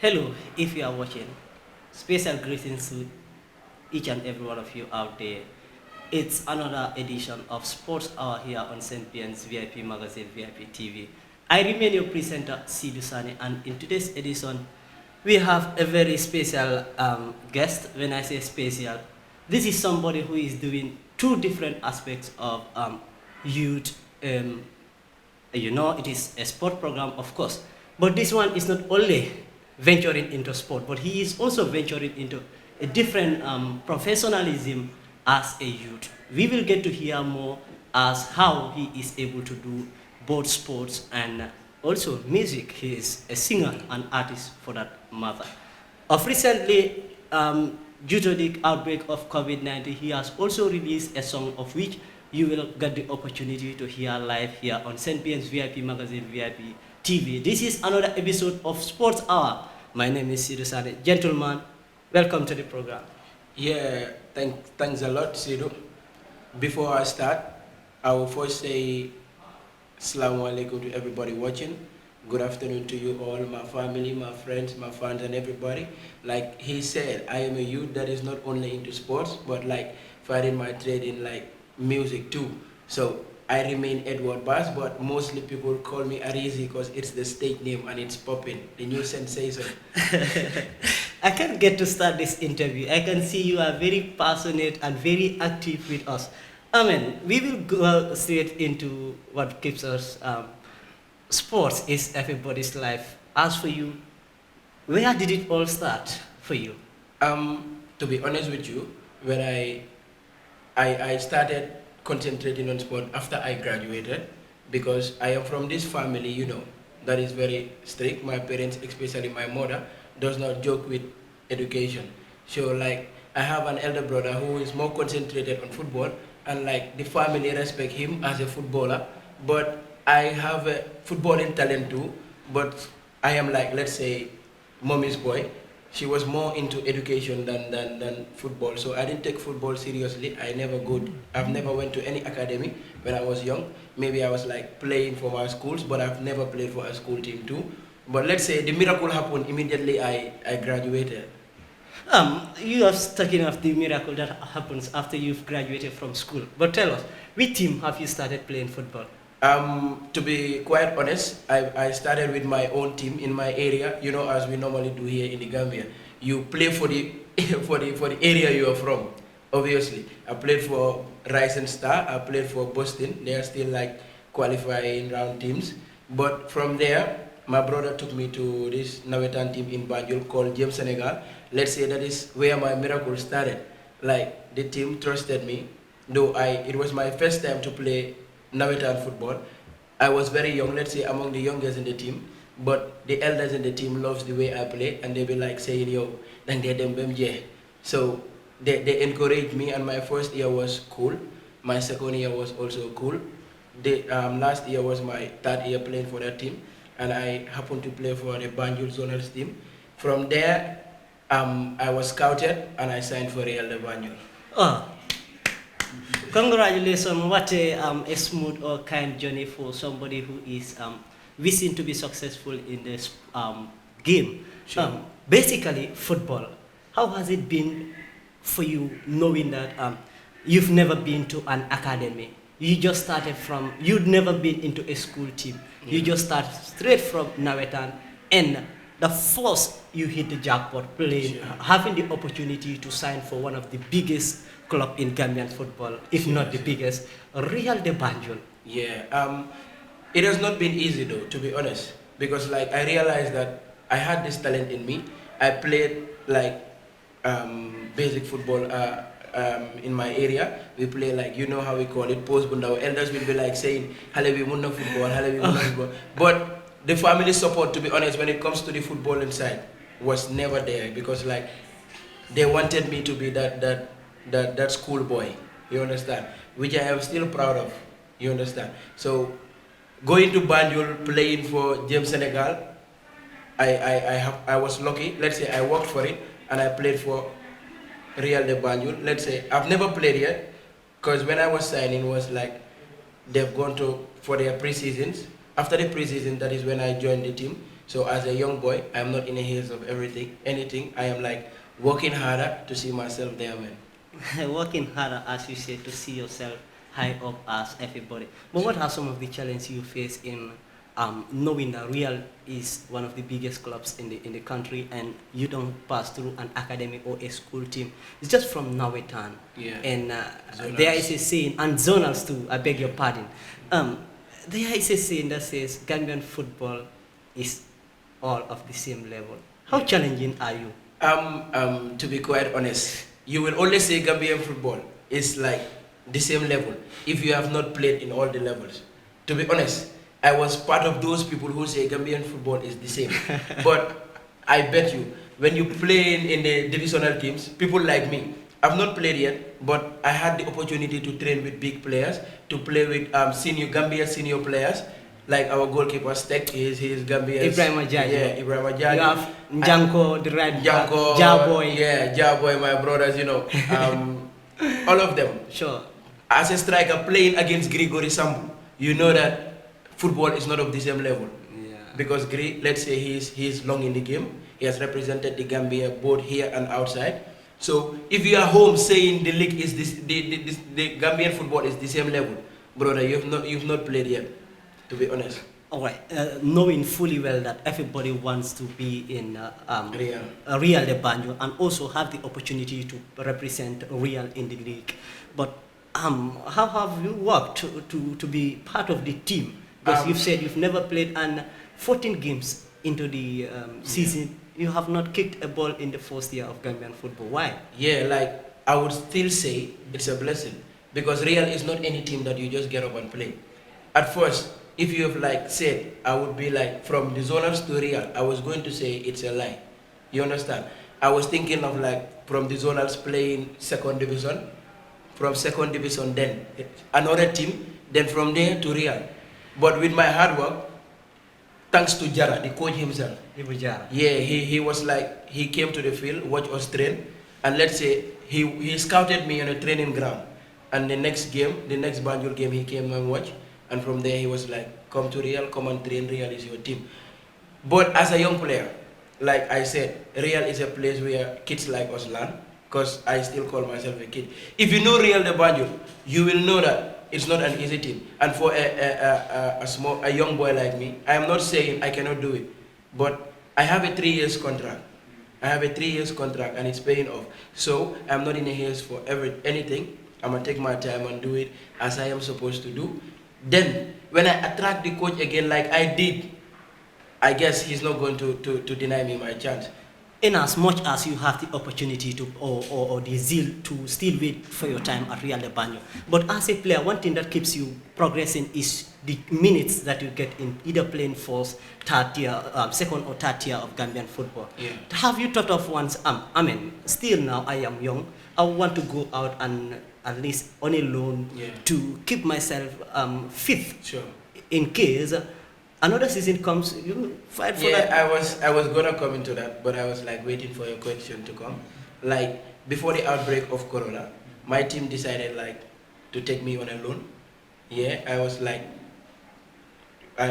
Hello, if you are watching, special greetings to each and every one of you out there. It's another edition of Sports Hour here on Senbiance VIP Magazine VIP TV. I remain your presenter, Sidu Sane, and in today's edition, we have a very special guest. When I say special, this is somebody who is doing two different aspects of youth. It is a sport program, of course, but this one is not only venturing into sport, but he is also venturing into a different professionalism as a youth. We will get to hear more as how he is able to do both sports and also music. He is a singer and artist for that matter. Of recently, due to the outbreak of COVID-19, he has also released a song of which you will get the opportunity to hear live here on Senbiance VIP Magazine VIP TV. This is another episode of Sports Hour. My name is Sidu Sane. Gentlemen, welcome to the program. Yeah, thanks a lot, Sido. Before I start, I will first say Assalamu alaikum to everybody watching. Good afternoon to you all, my family, my friends, my fans, and everybody. Like he said, I am a youth that is not only into sports, but like finding my trade in like music too. So I remain Edward Bass, but mostly people call me Arrizey because it's the stage name and it's popping, the new sensation. I can't get to start this interview. I can see you are very passionate and very active with us. I mean, we will go straight into what keeps us. Sports is everybody's life. As for you, where did it all start for you? To be honest with you, when I started concentrating on sport after I graduated, because I am from this family, that is very strict. My parents, especially my mother, does not joke with education. So like I have an elder brother who is more concentrated on football, and like the family respect him as a footballer. But I have a footballing talent too, but I am like, let's say, mommy's boy. She was more into education than football, so I didn't take football seriously. I've never went to any academy when I was young. Maybe I was like playing for my schools, but I've never played for a school team too. But let's say the miracle happened immediately I graduated. You are talking of the miracle that happens after you've graduated from school. But tell us, which team have you started playing football? To be quite honest, I started with my own team in my area, as we normally do here in the Gambia. You play for the for the area you are from, obviously. I played for Rice and Star, I played for Boston. They are still like qualifying round teams. But from there, my brother took me to this Nawetan team in Banjul called James Senegal. Let's say that is where my miracle started. Like the team trusted me, though it was my first time to play Nawetan football. I was very young, let's say among the youngest in the team, but the elders in the team loves the way I play, and they be like saying, yo, dang they dem bem je. So they encouraged me, and my first year was cool. My second year was also cool. The last year was my third year playing for that team, and I happened to play for the Banjul zonals team. From there, I was scouted and I signed for Real de Banjul. Oh, congratulations. What a smooth or kind journey for somebody who is wishing to be successful in this game. Sure. Basically, football. How has it been for you knowing that you've never been to an academy? You just started you'd never been into a school team. You just started straight from Nawetan, and the first you hit the jackpot playing, Sure. having the opportunity to sign for one of the biggest club in Gambian football, if not the biggest, Real de Banjul. Yeah, it has not been easy though, to be honest, because like I realized that I had this talent in me. I played like basic football in my area. We play like, you know how we call it, post bunda. Our elders will be like saying, "Hale we munna football, hale we munna football." But the family support, to be honest, when it comes to the football inside, was never there, because like they wanted me to be that schoolboy, you understand, which I am still proud of, you understand. So going to Banjul, playing for James Senegal, I was lucky. Let's say I worked for it and I played for Real de Banjul. Let's say I've never played yet, because when I was signing was like they've gone to for their pre-seasons. After the pre-season, that is when I joined the team. So as a young boy, I'm not in the haze of anything. I am like working harder to see myself there, man. Working harder, as you say, to see yourself high up as everybody. But what are some of the challenges you face in knowing that Real is one of the biggest clubs in the country, and you don't pass through an academy or a school team? It's just from Nawetan. Yeah. And there is a saying, and zonals too, I beg your pardon. There is a saying that says Gambian football is all of the same level. How challenging are you? To be quite honest, you will only say Gambian football is like the same level if you have not played in all the levels. To be honest, I was part of those people who say Gambian football is the same. But I bet you, when you play in the divisional teams, people like me, I've not played yet, but I had the opportunity to train with big players, to play with Gambian senior players, like our goalkeeper Stek, he's Gambian. Ibrahim Ajay. Yeah, Ibrahim Ajay. You have Njanko, the right back, Janko, Jaboy. Yeah, Jaboy, my brothers, all of them. Sure. As a striker playing against Grigori Sambu, you know that football is not of the same level. Yeah. Because let's say he's long in the game. He has represented the Gambia both here and outside. So if you are home saying the league is the Gambian football is the same level, brother, you've not played yet, to be honest. All right, knowing fully well that everybody wants to be in Real de Banjul and also have the opportunity to represent Real in the league, but how have you worked to be part of the team? Because you've said you've never played, and 14 games into the season, you have not kicked a ball in the first year of Gambian football. Why? Yeah, like I would still say it's a blessing, because Real is not any team that you just get up and play. At first, if you have like said, I would be like from the zonals to Real, I was going to say it's a lie. You understand? I was thinking of like from the zonals playing second division, from second division then another team, then from there to Real. But with my hard work, thanks to Jara, the coach himself. Jara. Yeah, he was like, he came to the field, watched us train, and let's say he scouted me on a training ground. And the next game, the next Banjul game, he came and watched. And from there he was like, come to Real, come and train, Real is your team. But as a young player, like I said, Real is a place where kids like us learn, because I still call myself a kid. If you know Real de Banjul, you will know that it's not an easy team. And for a young boy like me, I am not saying I cannot do it, but I have a 3 years contract. I have a 3 years contract and it's paying off. So I'm not in a haste for anything. I'm gonna take my time and do it as I am supposed to do. Then, when I attract the coach again like I did, I guess he's not going to deny me my chance. In as much as you have the opportunity to or the zeal to still wait for your time at Real de Banjul, but as a player, one thing that keeps you progressing is the minutes that you get in either playing first, third tier, second or third tier of Gambian football. Yeah. Have you thought of once, still now I am young, I want to go out and at least on a loan to keep myself fit, Sure. in case another season comes, you fight for that. I was gonna come into that, but I was like waiting for your question to come. Like before the outbreak of Corona, my team decided like to take me on a loan. Yeah, I was like on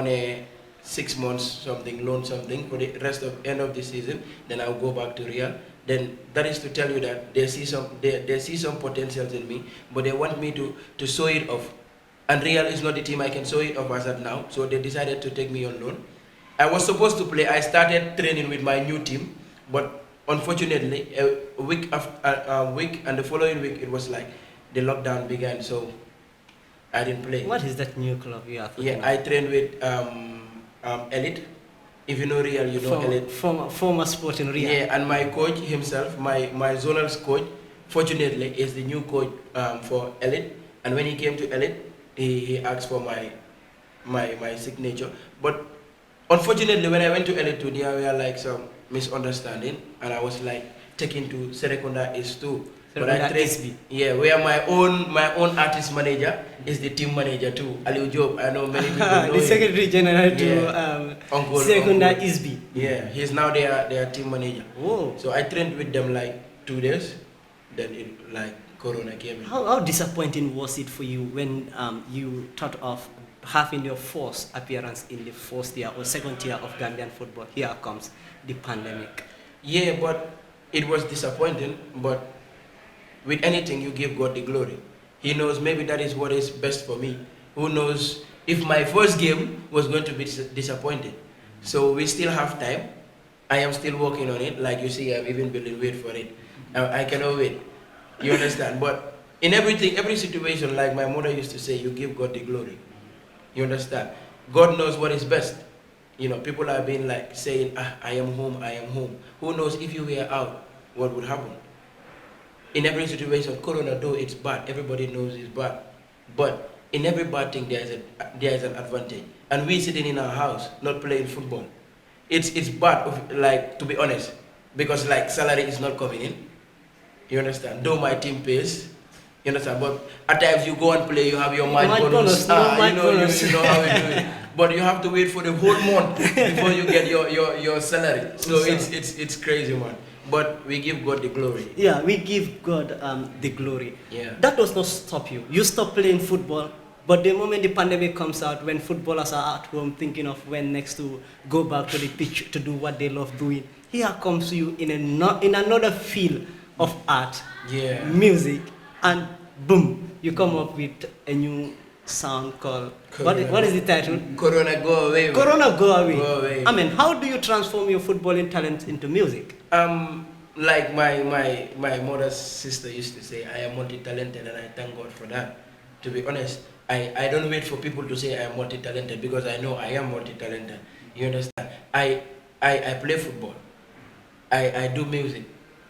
a 6 months something loan something for the rest of end of the season. Then I'll go back to Real. Then that is to tell you that they see some potentials in me, but they want me to show it off. And Real is not the team I can show it off as of now, so they decided to take me on loan. I was supposed to play. I started training with my new team, but unfortunately, a week and the following week it was like the lockdown began, so I didn't play. What is that new club you are talking about? I trained with Elite. If you know Real, you know Elite. Former Sporting Real. Yeah, and my coach himself, my zonal coach, fortunately, is the new coach for Elite. And when he came to Elite, he asked for my signature. But unfortunately, when I went to Elite, there were like some misunderstanding, and I was like taken to Serekunda S2. But I trained, where my own artist manager is the team manager too, Aliu Job. I know many people know the him. Secretary General to Sekunda Isbi. Yeah, he's now their team manager. Whoa. So I trained with them like 2 days, then Corona came in. How disappointing was it for you when you thought of having your first appearance in the first year or second year of Gambian football. Here comes the pandemic. Yeah, but it was disappointing. But with anything, you give God the glory. He knows maybe that is what is best for me. Who knows if my first game was going to be disappointed. So we still have time. I am still working on it. Like you see, I'm even building weight for it. I cannot wait. You understand? But in everything, every situation, like my mother used to say, you give God the glory. You understand? God knows what is best. You know, people have been like saying, I am home, I am home. Who knows if you were out, what would happen? In every situation, Corona, though it's bad, everybody knows it's bad. But in every bad thing, there is an advantage. And we sitting in our house, not playing football. It's bad, like, to be honest, because like salary is not coming in. You understand? Though my team pays, you understand? But at times you go and play, you have your mind bonus. You know how we do it. But you have to wait for the whole month before you get your salary. So it's crazy, man. But we give God the glory. Yeah, we give God the glory. Yeah. That does not stop you. You stop playing football, but the moment the pandemic comes out, when footballers are at home thinking of when next to go back to the pitch to do what they love doing, here comes you in another field of art, music, and boom, you come up with a new sound called, what is the title? Corona Go Away. Corona Go Away. Go Away. I mean, how do you transform your footballing talent into music? Like my mother's sister used to say, I am multi-talented, and I thank God for that. To be honest, I don't wait for people to say I am multi-talented, because I know I am multi-talented. You understand? I play football. I do music.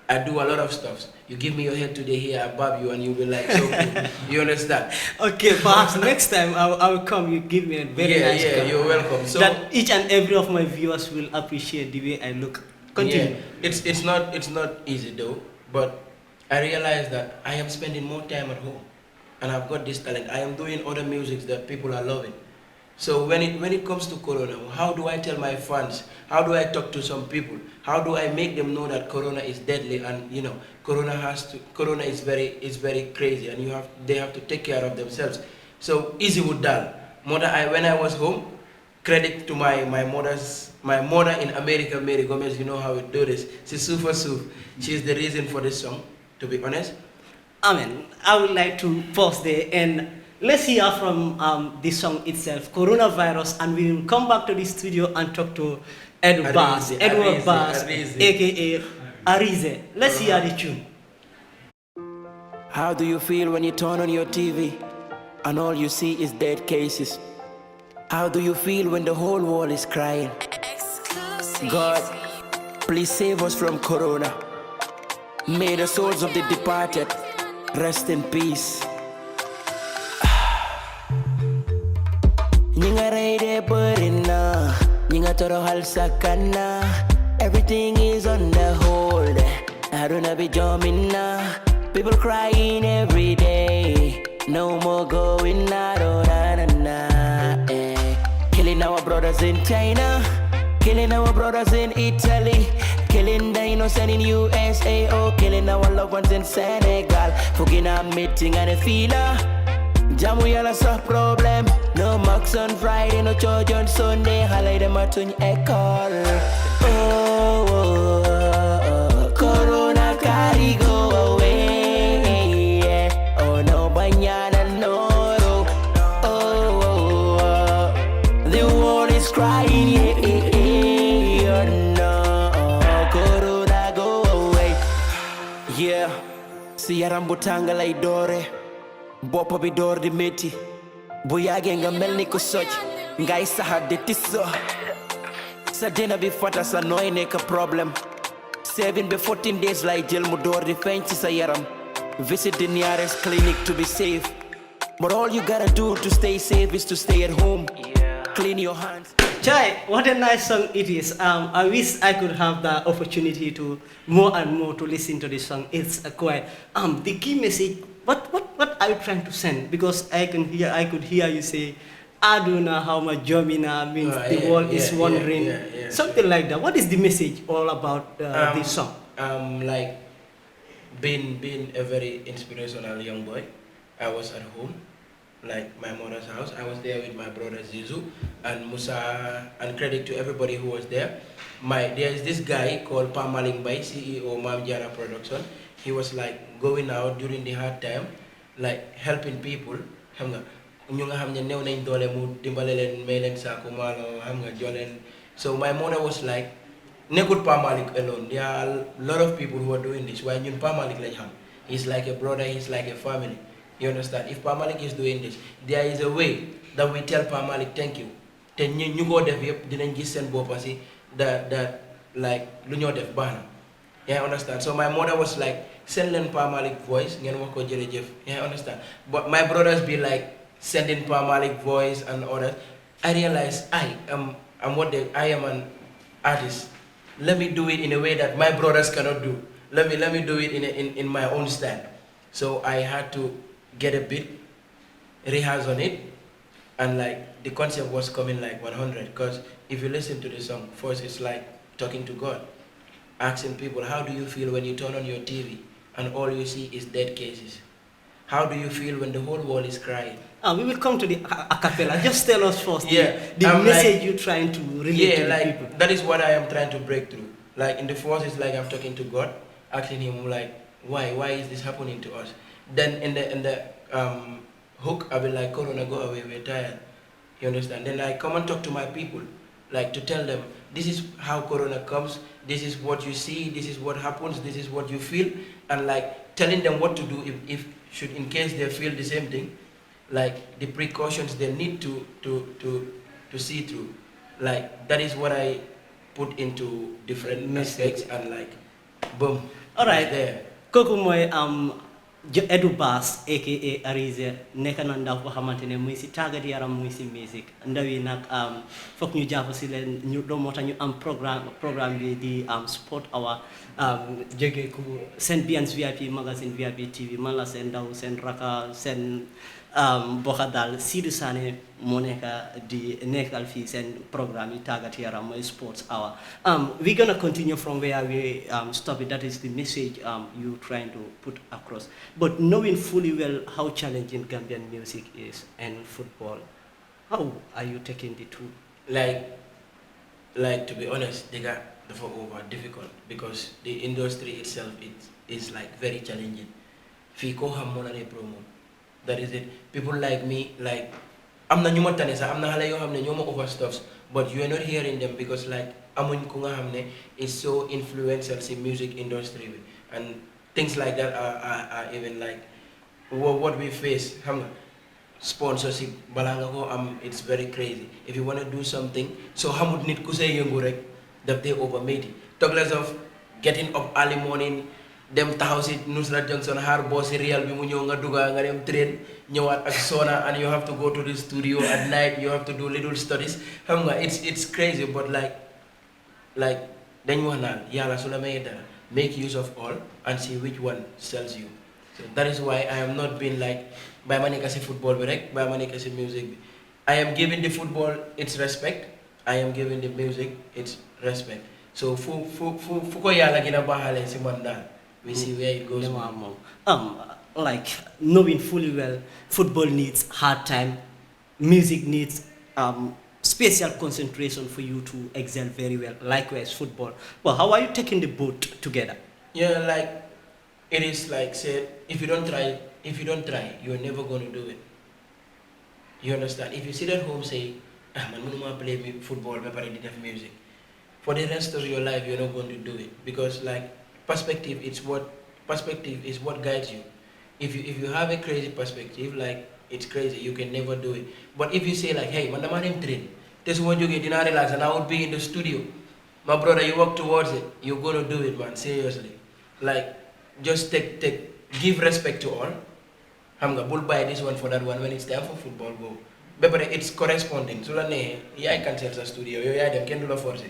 I do a lot of stuff. You give me your head today here, I bob you, and you'll be like, so cool. You understand? Okay, perhaps next time I will come, you give me a very nice Yeah, cup. you're welcome. So that each and every of my viewers will appreciate the way I look. Continue. Yeah, it's not easy though, but I realize that I am spending more time at home, and I've got this talent. I am doing other music that people are loving. So when it comes to Corona, how do I tell my fans? How do I talk to some people? How do I make them know that Corona is deadly, and you know Corona is very crazy, and they have to take care of themselves. So easy with that. When I was home, credit to my mother in America, Mary Gomez. You know how we do this. She's super. She's the reason for this song, to be honest. Amen. I would like to pause there and let's hear from the song itself, Coronavirus, and we will come back to the studio and talk to Edward Bass, aka Arrizey. Let's hear the tune. How do you feel when you turn on your TV and all you see is dead cases? How do you feel when the whole world is crying? God, please save us from Corona. May the souls of the departed rest in peace. Nyinga reide burina, nyinga toro hal sakana. Everything is on the hold. I don't be jumping now. People crying every day. No more going out, oh, na na na. Eh. Killing our brothers in China, killing our brothers in Italy, killing the innocent in USA, oh, killing our loved ones in Senegal. Fucking our meeting and a feeler. Jamu yala sa problem. No max on Friday, no church on Sunday. Halay dem atun ekol. Oh, Corona carry go away. Oh no, banyana no. Oh, the world is crying. Oh no, Corona go away. Yeah, si yarambutanga la idore. Boppa bi door di métti bu yàggee nga mel ni ko soj ngay saxaat di tisso sa dina bi fata sa nooy nekk problème 7 be 14 days lay jël mu door di feeñ ci sa yaram visit the nearest clinic to be safe, but all you gotta do to stay safe is to stay at home. Clean your hands. Chai, what a nice song it is. I wish I could have the opportunity to more and more to listen to this song. It's quite the key message. What are you trying to send? Because I could hear you say, I don't know how much Jomina means the world is wondering. Something like that. What is the message all about this song? Like being a very inspirational young boy. I was at home. like my mother's house. I was there with my brother Zizu and Musa, and credit to everybody who was there. There is this guy called Pamaling Bay, CEO Mam Jara Production. He was like going out during the hard time, like helping people. Xam nga ñu nga xam ne néew nañ doole mu dimbale leen may leen saako maalo xam nga joleen. So my mother was like, nekkul Pa Malik alone. There are a lot of people who are doing this. Why ñun Pa Malik lañ xam. He's like a brother, he's like a family. You understand? If Pa Malik is doing this, there is a way that we tell Pa Malik thank you. Te ñu ko def yëpp dinañ gis seen bopp si that like lu ñoo def baax na. Yeah, understand? So my mother was like, send leen Pa Malik voice, ngeen wax ko jërëjëf. Yeah, understand? But my brothers be like sending Pa Malik voice and others. I realized I am an artist. Let me do it in a way that my brothers cannot do. Let me do it in my own style. So I had to get a bit, rehearse on it, and like the concept was coming like 100. Because if you listen to the song, first it's like talking to God, asking people, how do you feel when you turn on your TV and all you see is dead cases? How do you feel when the whole world is crying? We will come to the a cappella. Just tell us first the message you're trying to relate to the people. That is what I am trying to break through. Like in the first, it's like I'm talking to God, asking Him like, why is this happening to us? Then in the hook, I'll be like, Corona, go away, we're tired. You understand? Then I come and talk to my people, like to tell them, this is how Corona comes, this is what you see, this is what happens, this is what you feel, and like telling them what to do if in case they feel the same thing, like the precautions they need to see through. Like that is what I put into different aspects, and like boom. All right. There. Kooku mooy Edu Bass aka Arrizey nekk na ndaw boo xamante ne muy si tàggat yaram muy si musique ndaw yi nag foog ñu jàpp si leen ñu doon moo tax ñu am programme bi di sport hour jóge ku Senbiance VIP magazine VIP TV man la seen ndaw seen raka seen bokka daal Sidu Sané moo nekk di nekkal fii seen programme yi tàggat yaram mooy sports hour. We're gonna continue from where we stop it. That is the message you trying to put across. But knowing fully well how challenging Gambian music is and football, how are you taking the two? Like to be honest, they got the over difficult because the industry itself is like very challenging. Fiko hammonane promo. That is it. People like me, like I'm not nyuma tanesa, I'm not hale yo hamne nyuma overstuffs, but you are not hearing them because like amun kunga hamne is so influential in music industry, and things like that are even like what we face. Sponsorship balanga ko it's very crazy. If you want to do something, so hamud nit kusay yengu rek that they overmade it. Talk less of getting up early morning, dem taxaw si Nusrat Johnson xaar boo si Real bi mu ñëw nga dugga nga dem train ñëwaat ak sona, and you have to go to the studio at night, you have to do little studies. Xam nga it's crazy, but like dañ wax naan yàlla su la may dara make use of all and see which one sells you. So that is why I am not being like by ma nekk si football bi rek by ma nekk si music bi. I am giving the football its respect, I am giving the music its respect. So fu ko yàlla gën a baaxalee si man daal. We see where it goes. Like knowing fully well, football needs hard time, music needs special concentration for you to excel very well. Likewise, football. Well, how are you taking the both together? Yeah, like it is like said, if you don't try, you're never going to do it. You understand? If you sit at home say, man, I don't play football, but I didn't have music. For the rest of your life, you're not going to do it because like. Perspective is what guides you. If you have a crazy perspective, like it's crazy, you can never do it. But if you say like, hey, man, I'm train, this is what you get, you relax, and I would be in the studio. My brother, you work towards it, you're gonna do it, man, seriously. Like, just give respect to all. I'm gonna bull buy this one for that one. When it's time for football, go. But it's corresponding. So I can sell a studio, them can do the force.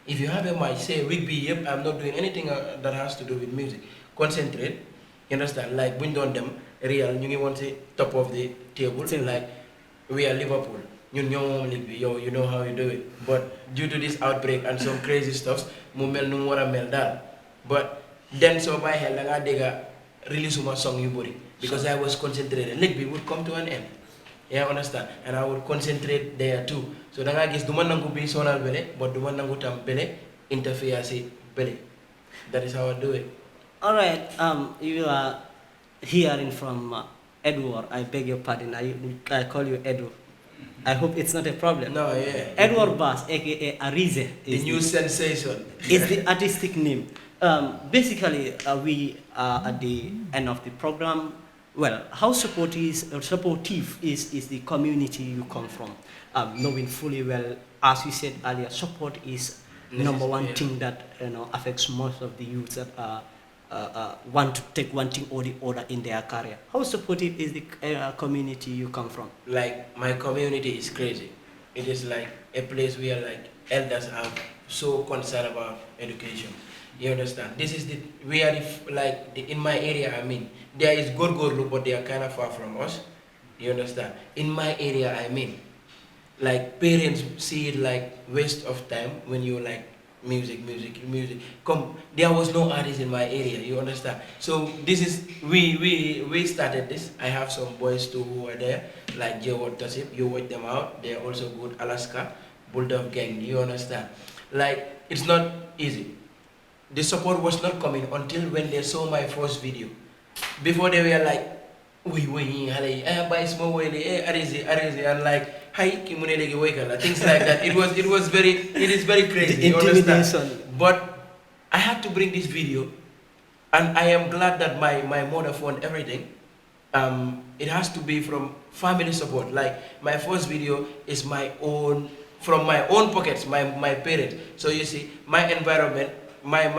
If you have a mic, say week be yep, I'm not doing anything that has to do with music. Concentrate, you understand? Like when don't them real, you want to top of the table. Like we are Liverpool, you know how you do it. But due to this outbreak and some crazy stuff, mumel no more mel that. But then so by hell, I release my song you body because I was concentrated. League would come to an end. Yeah, understand. And I would concentrate there too. So then I guess the man nangu be sonal bele, but the man nangu tam bele interfere si bele. That is how I do it. All right. You are hearing from Edward. I beg your pardon. I call you Edu. I hope it's not a problem. No, yeah. Edward Bass, aka Arrizey, The new sensation. It's the artistic name. Basically, we are at the end of the program. Well, how supportive is the community you come from? Knowing fully well, as you said earlier, support is number one thing that affects most of the youths that want to take one thing or the other in their career. How supportive is the community you come from? Like my community is crazy. It is like a place where like elders are so concerned about education. You understand? This is we are in my area. I mean, there is Gorgorlu, but they are kind of far from us. You understand? In my area, I mean, like parents see it like waste of time when you like music. Come, there was no artist in my area. You understand? So this is we started this. I have some boys too who are there, like Jewel Tosip. You watch them out. They are also good. Alaska, Bulldog Gang. You understand? Like it's not easy. The support was not coming until when they saw my first video. Before they were like, buy small Arrizey, and like, hi, things like that. It is very crazy. The you understand? intimidation. But I had to bring this video, and I am glad that my mother found everything. It has to be from family support. Like my first video is from my own pockets, my parents. So you see, my environment. My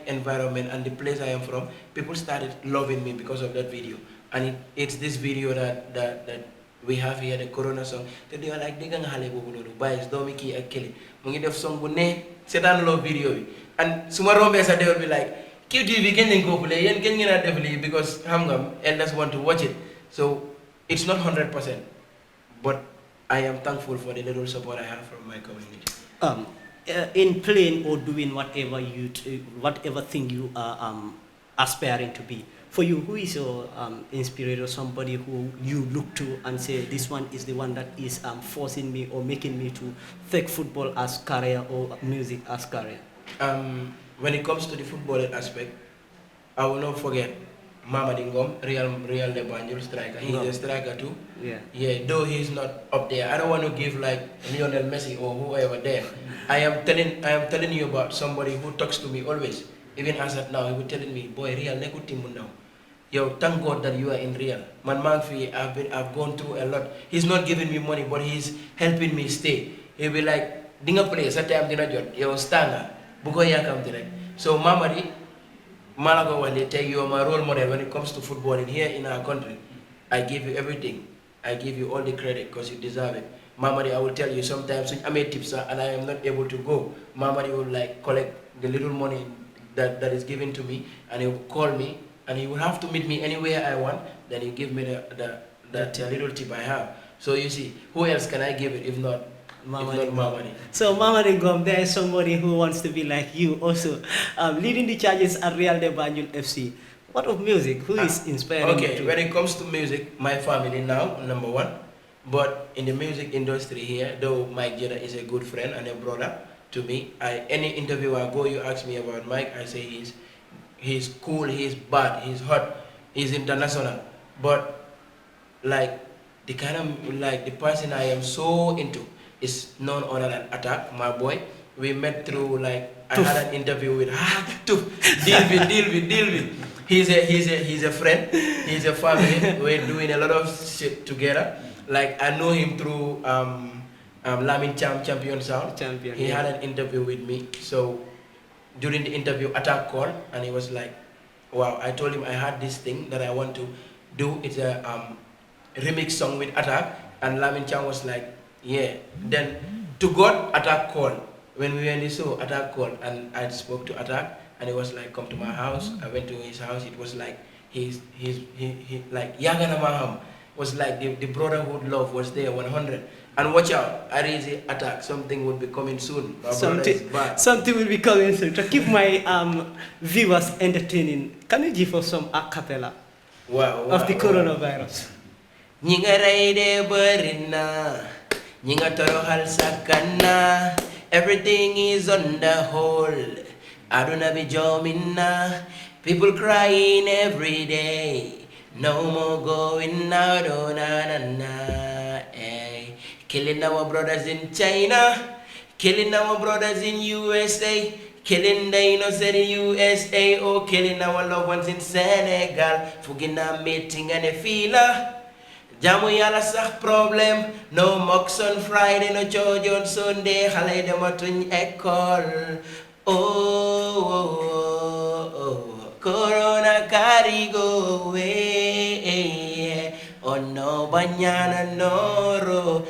environment and the place I am from, people started loving me because of that video. And it's this video that we have here, the Corona song. That they are like, they def song love video. And they will be like, QTV can go play, because elders want to watch it. So it's not 100%. But I am thankful for the little support I have from my community. In playing or doing whatever thing you are aspiring to be, for you, who is your inspirator, somebody who you look to and say, this one is the one that is forcing me or making me to take football as career or music as career? When it comes to the football aspect, I will not forget Mama Dingom, Real de Banjul striker. He's a striker too. Yeah, though he's not up there. I don't want to give like Lionel Messi or whoever there. I am telling you about somebody who talks to me always. Even as at now, he was telling me, boy, Real neku timu now. Yo, thank God that you are in Real. Man Mangfi, I've gone through a lot. He's not giving me money, but he's helping me stay. He'll be like, dinga play, sa time dina jot. Yo, stanga. Buko ya kam direct. So Mamadi, Malaga Wale, tell you are my role model when it comes to football here in our country. I give you everything. I give you all the credit because you deserve it. Mamadi, I will tell you sometimes when I made tips and I am not able to go, Mamadi will like collect the little money that is given to me, and he will call me, and he will have to meet me anywhere I want. Then he give me the little tip I have. So you see, who else can I give it if not Mamadi? So Mamadi Gom, there is somebody who wants to be like you also, leading the charges at Real de Banjul FC. What of music? Who is inspiring you? Okay, when it comes to music, my family now, number one. But in the music industry here, though Mike Jeda is a good friend and a brother to me, any interview I go, you ask me about Mike, I say he's cool, he's bad, he's hot, he's international. But like the person I am so into is none other than Attack, my boy. We met through like I had an interview with deal with. He's a friend, he's a family. We're doing a lot of shit together. Like I know him through Lamin Champion Sound. He had an interview with me. So during the interview, Attack called and he was like, wow, I told him I had this thing that I want to do. It's a remix song with Attack, and Lamin Cham was like, yeah. Then to God, Attack called. When we were in the show, Attack called and I spoke to Attack and he was like, come to my house. I went to his house. It was like he like Yagana Maham was like the brotherhood love was there 100. And watch out, Arrizey Attack, something will be coming soon. Something will be coming soon. To keep my viewers entertaining, can you give us some a cappella of the coronavirus? ñi nga rey de bëri na ñi nga toroxal sakkan na everything is on the hold aduna bi joomin na people crying every day no more going out oh na na na eh. Killing our brothers in China killing our brothers in USA killing the innocent in USA or killing our loved ones in Senegal fugin na meeting and a fila Jamu yàlla sax problème no mocks on Friday no church on Sunday xale yi dematuñ école Corona carry go away oh no mañana no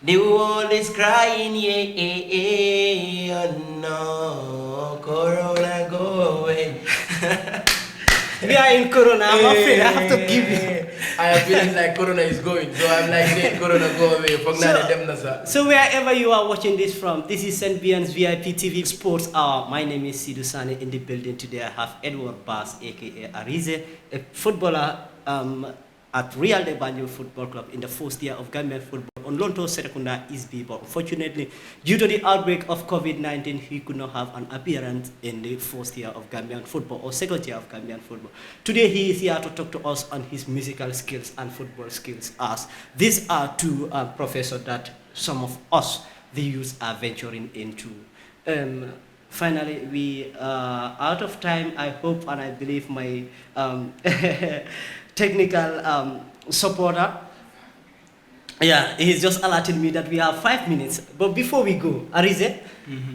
the world is crying yeah oh no Corona go away We are in Corona. I'm afraid I have to give you. I am feeling like Corona is going, so I'm like, hey, Corona go away. So wherever you are watching this from, this is Senbiance VIP TV Sports Hour. My name is Sidou Sane in the building today. I have Edward Bass, aka Arrizey, a footballer at Real de Banjul Football Club in the first year of Gambian football on Lonto Serekunda East B. But unfortunately, due to the outbreak of COVID-19, he could not have an appearance in the first year of Gambian football or second year of Gambian football. Today, he is here to talk to us on his musical skills and football skills, as these are two professors that some of us, the youth, are venturing into. Finally, we are out of time. I hope and I believe my technical supporter, yeah, he's just alerting me that we have 5 minutes. But before we go, Arrizey,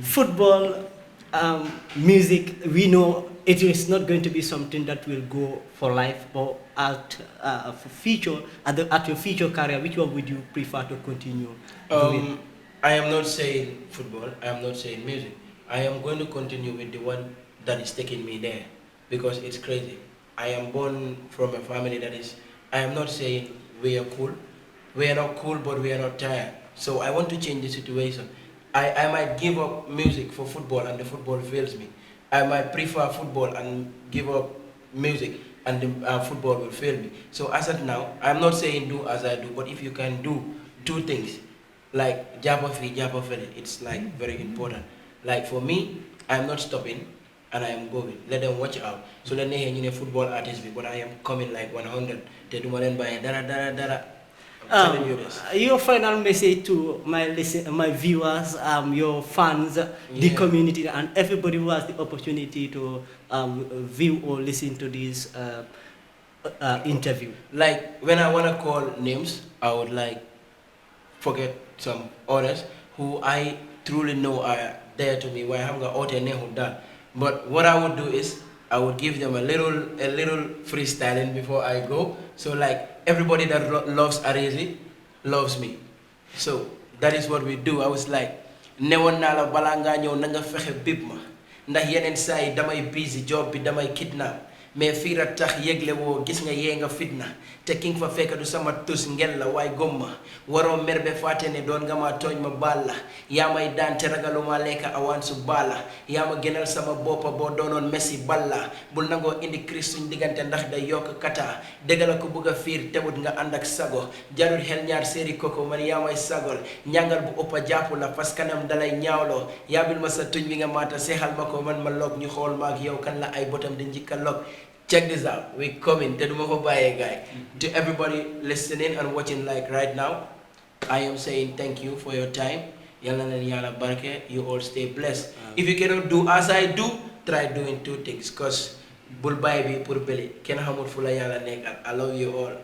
football, music, we know it is not going to be something that will go for life, but at your future career, which one would you prefer to continue doing? I am not saying football, I am not saying music. I am going to continue with the one that is taking me there, because it's crazy. I am born from a family that is, I am not saying we are cool. We are not cool, but we are not tired. So I want to change the situation. I might give up music for football and the football fails me. I might prefer football and give up music and the football will fail me. So as of now, I'm not saying do as I do, but if you can do two things, like japa fi, japa fele, it's like very important. Like for me, I'm not stopping. And I am going. Let them watch out. So let me hear football artist, but I am coming like 100. They do more than by dara. I'm telling you this. Your final message to my viewers, your fans, the community, and everybody who has the opportunity to view or listen to this interview. Like when I wanna call names, I would like forget some others who I truly know are there to me. Why I'm gonna But what I would do is I would give them a little freestyling before I go. So like everybody that loves Arrizey loves me. So that is what we do. I was like, newon nala balanga ñew na nga fexé bip ma ndax yenen say damay busy job bi damay kidnap mais fiira tax yegle wo gis nga ye nga fitna te king fa fekk du sama tus ngel la way gomma waro merbe fatene don nga ma togn ma balla ya may dan te ragaluma leka awan su balla ya ma genal sama bopa bo donon messi balla bul nango indi Christ suñ digante ndax day yok kata degal ko bëgga fiir tewut nga andak sago jarul hel ñaar séri koko man ya may sagol ñangal bu oppa jappu la parce kanam dalay ñaawlo ya bil ma sa tuñ bi nga mata séxal mako man ma lok ñu xol ma ak yow kan la ay botam di njika lok. Check this out. We coming. To everybody listening and watching like right now, I am saying thank you for your time. You all stay blessed. If you cannot do as I do, try doing two things. Cause bulbay pur belly. I love you all.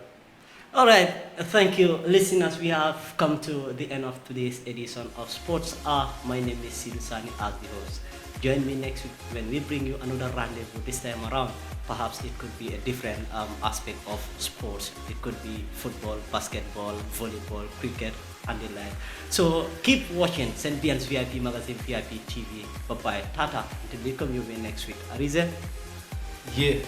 All right, thank you, listeners. We have come to the end of today's edition of Sports Hour. My name is Sidou Sane as the host. Join me next week when we bring you another rendezvous. This time around, perhaps it could be a different aspect of sports. It could be football, basketball, volleyball, cricket, and the like. So keep watching Senbiance VIP Magazine VIP TV. Bye bye, Tata. Until we come your way next week. Arrizey? Yeah.